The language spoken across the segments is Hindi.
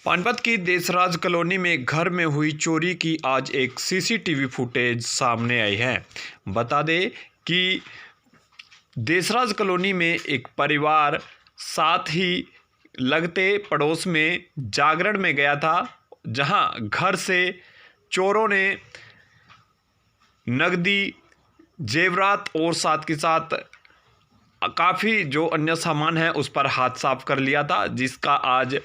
पानीपत की देसराज कॉलोनी में घर में हुई चोरी की आज एक सीसीटीवी फुटेज सामने आई है। बता दें कि देसराज कॉलोनी में एक परिवार साथ ही लगते पड़ोस में जागरण में गया था, जहां घर से चोरों ने नकदी, जेवरात और साथ के साथ काफ़ी जो अन्य सामान है उस पर हाथ साफ कर लिया था, जिसका आज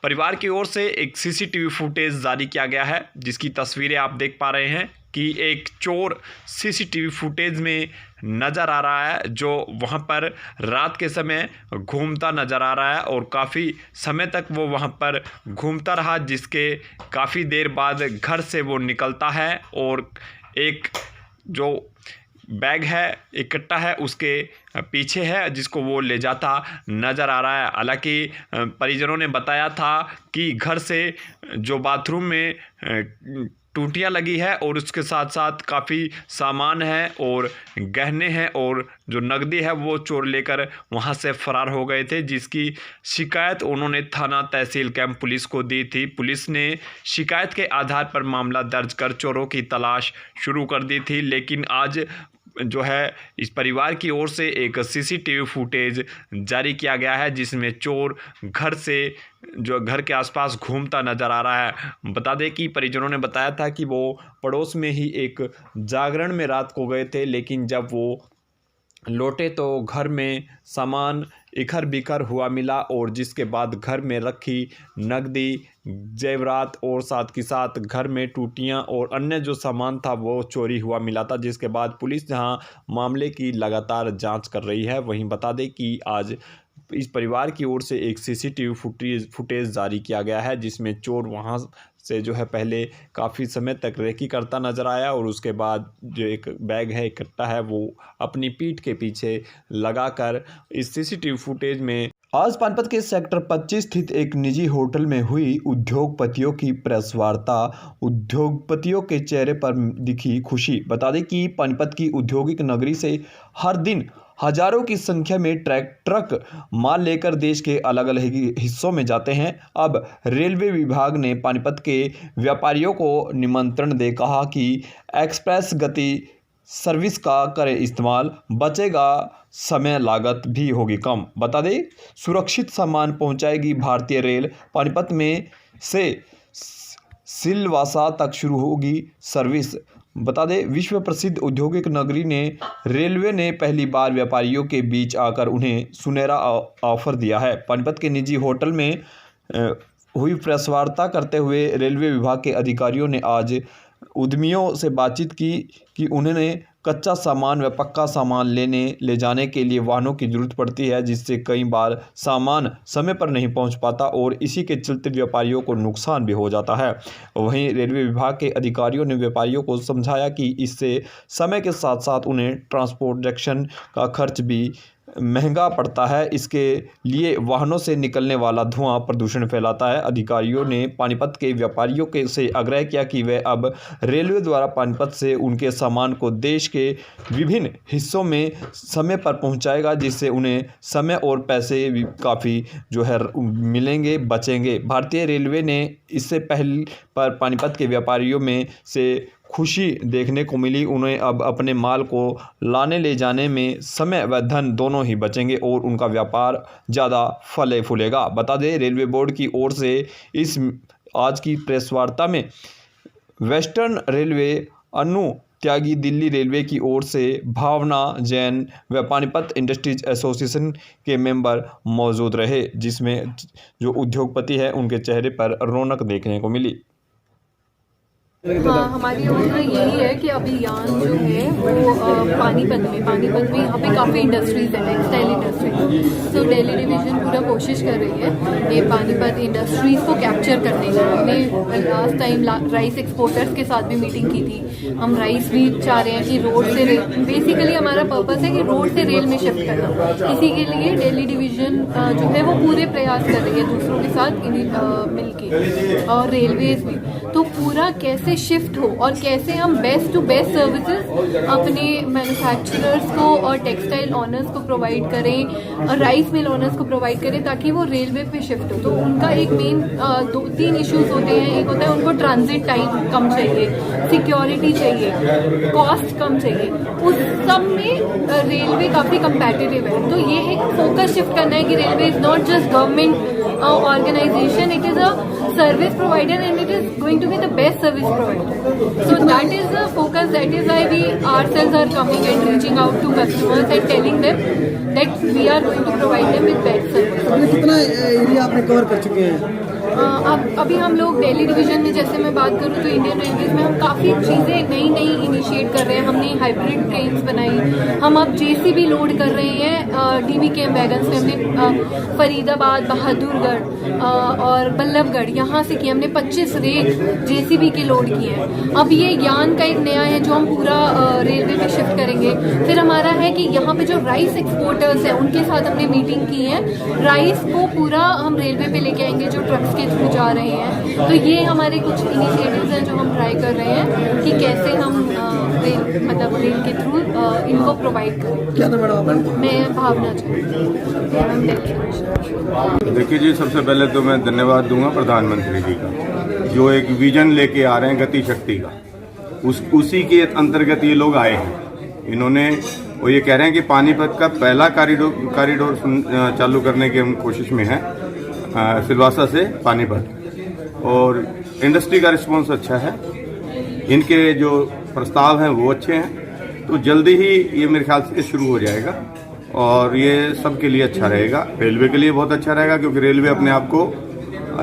परिवार की ओर से एक सीसीटीवी फुटेज जारी किया गया है, जिसकी तस्वीरें आप देख पा रहे हैं कि एक चोर सीसीटीवी फुटेज में नज़र आ रहा है, जो वहां पर रात के समय घूमता नज़र आ रहा है और काफ़ी समय तक वो वहां पर घूमता रहा, जिसके काफ़ी देर बाद घर से वो निकलता है और एक जो बैग है, एक कट्टा है, उसके पीछे है, जिसको वो ले जाता नज़र आ रहा है। हालांकि परिजनों ने बताया था कि घर से जो बाथरूम में टूटियां लगी है और उसके साथ साथ काफ़ी सामान है और गहने हैं और जो नकदी है वो चोर लेकर वहां से फरार हो गए थे, जिसकी शिकायत उन्होंने थाना तहसील कैंप पुलिस को दी थी। पुलिस ने शिकायत के आधार पर मामला दर्ज कर चोरों की तलाश शुरू कर दी थी, लेकिन आज जो है इस परिवार की ओर से एक सीसीटीवी फुटेज जारी किया गया है, जिसमें चोर घर से जो घर के आसपास घूमता नज़र आ रहा है। बता दें कि परिजनों ने बताया था कि वो पड़ोस में ही एक जागरण में रात को गए थे, लेकिन जब वो लौटे तो घर में सामान इखर बिखर हुआ मिला और जिसके बाद घर में रखी नकदी, जेवरात और साथ के साथ घर में टूटियां और अन्य जो सामान था वो चोरी हुआ मिला था, जिसके बाद पुलिस जहां मामले की लगातार जांच कर रही है, वहीं बता दें कि आज इस परिवार की ओर से एक सीसीटीवी फुटेज जारी किया गया है, जिसमें चोर वहां से जो है पहले काफ़ी समय तक रेकी करता नज़र आया और उसके बाद जो एक बैग है, एक कट्टा है, वो अपनी पीठ के पीछे लगाकर इस सीसीटीवी फुटेज में आज पानीपत के सेक्टर 25 स्थित एक निजी होटल में हुई उद्योगपतियों की प्रेस वार्ता। उद्योगपतियों के चेहरे पर दिखी खुशी। बता दें कि पानीपत की औद्योगिक नगरी से हर दिन हजारों की संख्या में ट्रक माल लेकर देश के अलग अलग हिस्सों में जाते हैं। अब रेलवे विभाग ने पानीपत के व्यापारियों को निमंत्रण दे कहा कि एक्सप्रेस गति सर्विस का करें इस्तेमाल, बचेगा समय, लागत भी होगी कम। बता दें सुरक्षित सामान पहुंचाएगी भारतीय रेल। पानीपत में से सिलवासा तक शुरू होगी सर्विस। बता दें विश्व प्रसिद्ध औद्योगिक नगरी ने रेलवे ने पहली बार व्यापारियों के बीच आकर उन्हें सुनहरा ऑफर दिया है। पानीपत के निजी होटल में हुई प्रेस वार्ता करते हुए रेलवे विभाग के अधिकारियों ने आज उद्यमियों से बातचीत की कि उन्होंने कच्चा सामान व पक्का सामान ले जाने के लिए वाहनों की ज़रूरत पड़ती है, जिससे कई बार सामान समय पर नहीं पहुंच पाता और इसी के चलते व्यापारियों को नुकसान भी हो जाता है। वहीं रेलवे विभाग के अधिकारियों ने व्यापारियों को समझाया कि इससे समय के साथ साथ उन्हें ट्रांसपोर्टेशन का खर्च भी महंगा पड़ता है, इसके लिए वाहनों से निकलने वाला धुआं प्रदूषण फैलाता है। अधिकारियों ने पानीपत के व्यापारियों के से आग्रह किया कि वे अब रेलवे द्वारा पानीपत से उनके सामान को देश के विभिन्न हिस्सों में समय पर पहुंचाएगा, जिससे उन्हें समय और पैसे भी काफ़ी जो है मिलेंगे, बचेंगे। भारतीय रेलवे ने इससे पहले पर पानीपत के व्यापारियों में से खुशी देखने को मिली। उन्हें अब अपने माल को लाने ले जाने में समय व धन दोनों ही बचेंगे और उनका व्यापार ज़्यादा फले फूलेगा। बता दें रेलवे बोर्ड की ओर से इस आज की प्रेस वार्ता में वेस्टर्न रेलवे अनु त्यागी, दिल्ली रेलवे की ओर से भावना जैन व पानीपत इंडस्ट्रीज एसोसिएशन के मेंबर मौजूद रहे, जिसमें जो उद्योगपति है उनके चेहरे पर रौनक देखने को मिली। हाँ, हमारी योजना यही है कि अभियान जो है वो पानीपत में यहाँ पे काफ़ी इंडस्ट्रीज है, टेक्सटाइल इंडस्ट्री। तो दिल्ली डिवीज़न पूरा कोशिश कर रही है ये पानीपत इंडस्ट्रीज़ को कैप्चर करने की। हमने लास्ट टाइम राइस एक्सपोर्टर्स के साथ भी मीटिंग की थी। हम राइस भी चाह रहे हैं कि रोड से रेल, बेसिकली हमारा पर्पस है कि रोड से रेल में शिफ्ट करना। इसी के लिए दिल्ली डिवीज़न जो है वो पूरे प्रयास कर रही है दूसरों के साथ मिल के, और रेलवेज़ भी। तो पूरा कैसे से शिफ्ट हो और कैसे हम बेस्ट टू बेस्ट सर्विसेज अपने मैन्युफैक्चरर्स को और टेक्सटाइल ऑनर्स को प्रोवाइड करें और राइस मिल ऑनर्स को प्रोवाइड करें ताकि वो रेलवे पे शिफ्ट हो। तो उनका एक मेन 2-3 इश्यूज होते हैं। एक होता है उनको ट्रांजिट टाइम कम चाहिए, सिक्योरिटी चाहिए, कॉस्ट कम चाहिए। उस सब में रेलवे काफ़ी कंपैटिटिव है। तो ये एक फोकस शिफ्ट करना है कि railway is not just government organization, it is a service provider and it is going to be the best service provider. So that is the focus, that is why we ourselves are coming and reaching out to customers and telling them that we are going to provide them with best service. अभी कितना एरिया आपने कवर कर चुके हैं? अब अभी हम लोग दिल्ली डिवीजन में, जैसे मैं बात करूँ तो इंडियन रेलवेज में हम काफ़ी चीज़ें नई इनिशिएट कर रहे हैं। हमने हाइब्रिड ट्रेन्स बनाई, हम अब जेसीबी लोड कर रहे हैं DBKM वैगन्स में। हमने फरीदाबाद, बहादुरगढ़ और बल्लभगढ़ यहाँ से किए। हमने 25 रेक जेसीबी के लोड किए हैं। अब ये ज्ञान का एक नया है जो हम पूरा रेलवे में शिफ्ट करेंगे। फिर हमारा है कि यहाँ पे जो राइस एक्सपोर्टर्स हैं उनके साथ हमने मीटिंग की है। राइस को पूरा हम रेलवे पे लेके आएंगे जो ट्रक्स के थ्रू जा रहे हैं। तो ये हमारे कुछ इनिशिएटिव्स हैं जो हम ट्राई कर रहे हैं कि कैसे हम रेल के थ्रू इनको प्रोवाइड करें। क्या नाम मैडम आपका? मैं भावना जी। देखिए जी, सबसे पहले तो मैं धन्यवाद दूंगा प्रधानमंत्री जी का, जो एक विजन लेके आ रहे हैं गति शक्ति का। उसी के अंतर्गत ये लोग आए हैं। इन्होंने वो ये कह रहे हैं कि पानीपत का पहला कॉरिडोर चालू करने की हम कोशिश में हैं, सिलवासा से पानीपत। और इंडस्ट्री का रिस्पांस अच्छा है, इनके जो प्रस्ताव हैं वो अच्छे हैं। तो जल्दी ही ये मेरे ख्याल से शुरू हो जाएगा और ये सबके लिए अच्छा रहेगा। रेलवे के लिए बहुत अच्छा रहेगा क्योंकि रेलवे अपने आप को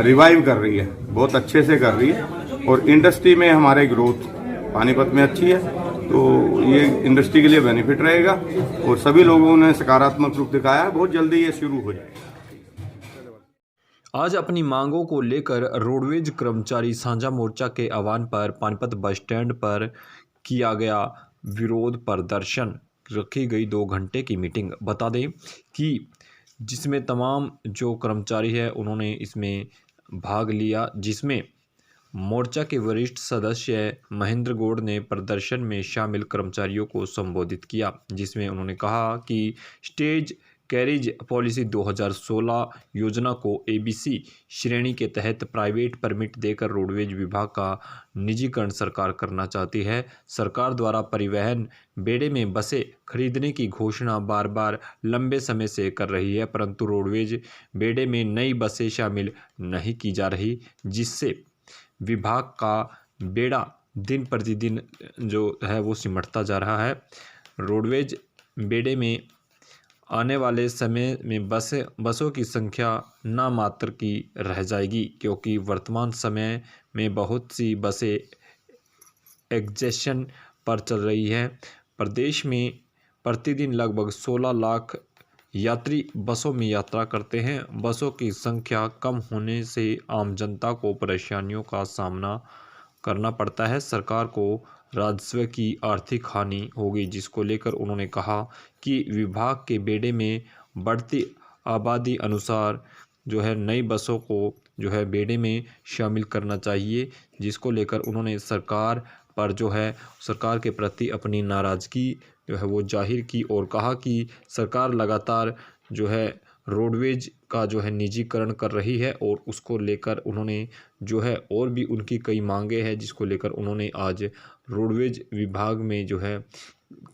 रिवाइव कर रही है, बहुत अच्छे से कर रही है। और इंडस्ट्री में हमारे ग्रोथ पानीपत में अच्छी है, तो ये इंडस्ट्री के लिए बेनिफिट रहेगा। और सभी लोगों ने सकारात्मक रूप दिखाया है, बहुत जल्दी ये शुरू हो जाएगा। आज अपनी मांगों को लेकर रोडवेज कर्मचारी साझा मोर्चा के आह्वान पर पानीपत बस स्टैंड पर किया गया विरोध प्रदर्शन। रखी गई 2 घंटे की मीटिंग। बता दें कि जिसमें तमाम जो कर्मचारी है उन्होंने इसमें भाग लिया, जिसमें मोर्चा के वरिष्ठ सदस्य महेंद्र गौड़ ने प्रदर्शन में शामिल कर्मचारियों को संबोधित किया, जिसमें उन्होंने कहा कि स्टेज कैरिज पॉलिसी 2016 योजना को ABC श्रेणी के तहत प्राइवेट परमिट देकर रोडवेज विभाग का निजीकरण सरकार करना चाहती है। सरकार द्वारा परिवहन बेड़े में बसें खरीदने की घोषणा बार बार लंबे समय से कर रही है, परंतु रोडवेज बेड़े में नई बसें शामिल नहीं की जा रही, जिससे विभाग का बेड़ा दिन प्रतिदिन जो है वो सिमटता जा रहा है। रोडवेज बेड़े में आने वाले समय में बसों की संख्या नामात्र की रह जाएगी, क्योंकि वर्तमान समय में बहुत सी बसें एग्जेशन पर चल रही हैं। प्रदेश में प्रतिदिन लगभग 16 लाख यात्री बसों में यात्रा करते हैं। बसों की संख्या कम होने से आम जनता को परेशानियों का सामना करना पड़ता है। सरकार को राजस्व की आर्थिक हानि होगी, जिसको लेकर उन्होंने कहा कि विभाग के बेड़े में बढ़ती आबादी अनुसार जो है नई बसों को जो है बेड़े में शामिल करना चाहिए, जिसको लेकर उन्होंने सरकार पर जो है सरकार के प्रति अपनी नाराज़गी जो है वो जाहिर की और कहा कि सरकार लगातार जो है रोडवेज का जो है निजीकरण कर रही है और उसको लेकर उन्होंने जो है और भी उनकी कई मांगे हैं, जिसको लेकर उन्होंने आज रोडवेज विभाग में जो है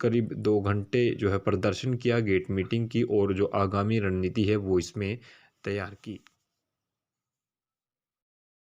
करीब 2 घंटे जो है प्रदर्शन किया, गेट मीटिंग की और जो आगामी रणनीति है वो इसमें तैयार की।